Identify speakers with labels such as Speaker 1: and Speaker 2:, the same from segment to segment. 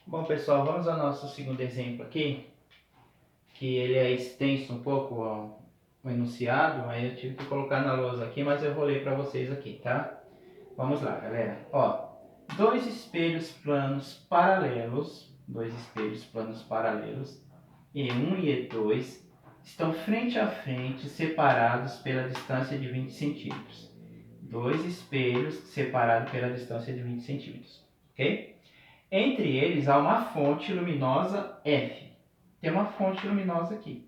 Speaker 1: Bom, pessoal, vamos ao nosso segundo exemplo aqui, que ele é extenso um pouco o enunciado, aí eu tive que colocar na lousa aqui, mas eu vou ler para vocês aqui, tá? Vamos lá, galera. Ó, dois espelhos planos paralelos, E1 e E2, estão frente a frente, separados pela distância de 20 centímetros. Dois espelhos separados pela distância de 20 centímetros, ok? Entre eles há uma fonte luminosa F. Tem uma fonte luminosa aqui,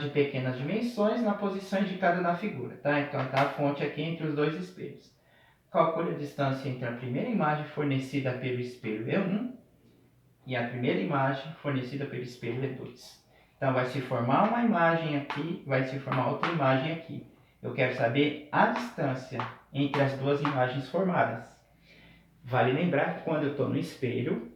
Speaker 1: de pequenas dimensões, na posição indicada na figura, tá? Então está a fonte aqui entre os dois espelhos. Calcule a distância entre a primeira imagem fornecida pelo espelho E1 e a primeira imagem fornecida pelo espelho E2. Então vai se formar uma imagem aqui, vai se formar outra imagem aqui. Eu quero saber a distância entre as duas imagens formadas. Vale lembrar que quando eu estou no espelho,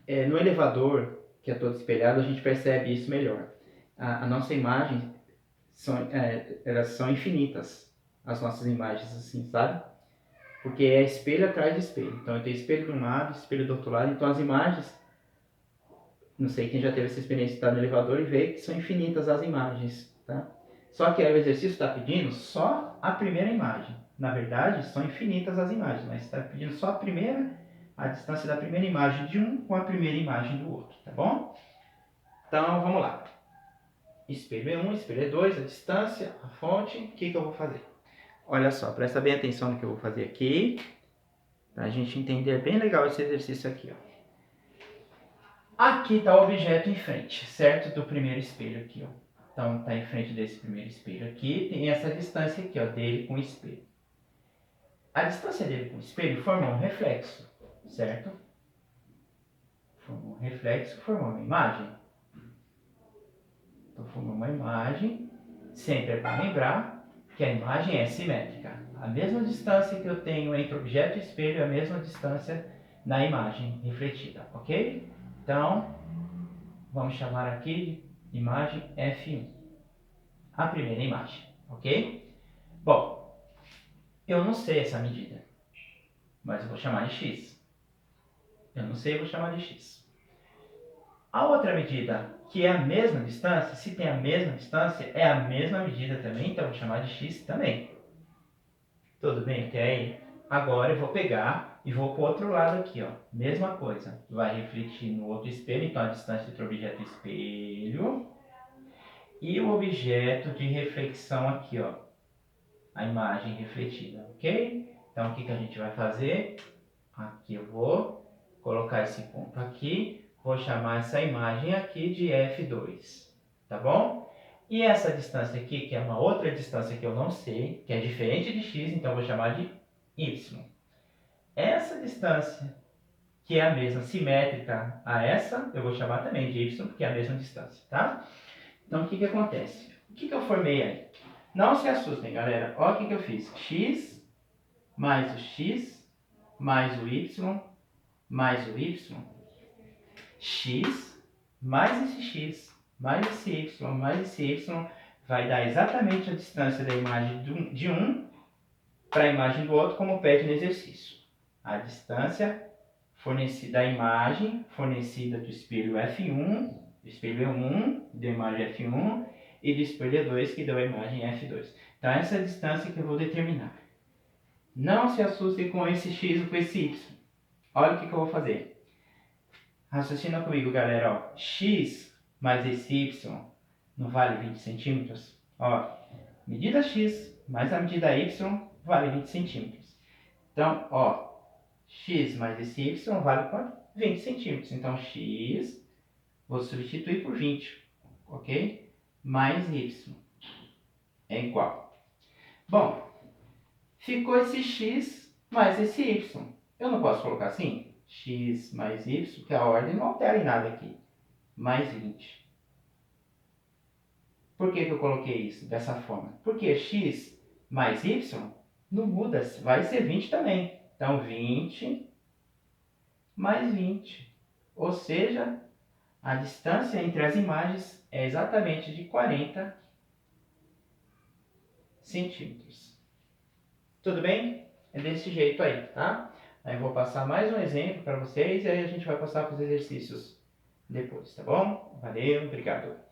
Speaker 1: no elevador, que é todo espelhado, a gente percebe isso melhor. A nossa imagem, elas são infinitas, as nossas imagens, assim, sabe? Porque é espelho atrás de espelho. Então eu tenho espelho de um lado, espelho do outro lado, então as imagens, não sei quem já teve essa experiência de estar no elevador e ver que são infinitas as imagens, tá? Só que aí o exercício está pedindo só a primeira imagem. Na verdade, são infinitas as imagens, mas está pedindo só a primeira, a distância da primeira imagem de um com a primeira imagem do outro, tá bom? Então, vamos lá. Espelho E1, espelho E2, a distância, a fonte, o que eu vou fazer? Olha só, presta bem atenção no que eu vou fazer aqui, para a gente entender bem legal esse exercício aqui, ó. Aqui está o objeto em frente, certo? Do primeiro espelho aqui, ó. Então, está em frente desse primeiro espelho aqui, tem essa distância aqui, ó, dele com o espelho. A distância dele com o espelho formou um reflexo, certo? Formou um reflexo, formou uma imagem. Então, formou uma imagem, sempre é para lembrar que a imagem é simétrica. A mesma distância que eu tenho entre objeto e espelho é a mesma distância na imagem refletida, ok? Então, vamos chamar aqui de imagem F1. A primeira imagem, ok? Bom, eu não sei essa medida, mas eu vou chamar de x. Eu não sei, eu vou chamar de x. A outra medida, que é a mesma distância, se tem a mesma distância, é a mesma medida também, então eu vou chamar de x também. Tudo bem até aí? Agora eu vou pegar e vou para o outro lado aqui, ó. Mesma coisa. Vai refletir no outro espelho, então a distância entre o objeto e espelho e o objeto de reflexão aqui, ó. A imagem refletida, ok? Então o que a gente vai fazer? Aqui eu vou colocar esse ponto aqui, vou chamar essa imagem aqui de F2, tá bom? E essa distância aqui, que é uma outra distância que eu não sei, que é diferente de x, então eu vou chamar de y. Essa distância, que é a mesma, simétrica a essa, eu vou chamar também de y, porque é a mesma distância, tá? Então, o que acontece? O que eu formei aí? Não se assustem, galera. Olha o que eu fiz. X mais o x mais o y mais o y. X mais esse x mais esse y mais esse y vai dar exatamente a distância da imagem de um para a imagem do outro, como pede no exercício. A distância fornecida da imagem fornecida do espelho F1, do espelho E1, da imagem F1, e do espelho E2, que deu a imagem F2. Então, essa é a distância que eu vou determinar. Não se assustem com esse x ou com esse y. Olha o que eu vou fazer. Raciocina comigo, galera. Ó. X mais esse y não vale 20 centímetros? Ó, medida x mais a medida y vale 20 centímetros. Então, ó, x mais esse y vale quanto? 20 centímetros. Então, x, vou substituir por 20, ok? Mais y é igual. Bom, ficou esse x mais esse y. Eu não posso colocar assim? X mais y, que a ordem não altera em nada aqui. Mais 20. Por que eu coloquei isso dessa forma? Porque x mais y não muda, vai ser 20 também. Então, 20 mais 20. Ou seja, a distância entre as imagens é exatamente de 40 centímetros. Tudo bem? É desse jeito aí, tá? Aí eu vou passar mais um exemplo para vocês e aí a gente vai passar para os exercícios depois, tá bom? Valeu, obrigado.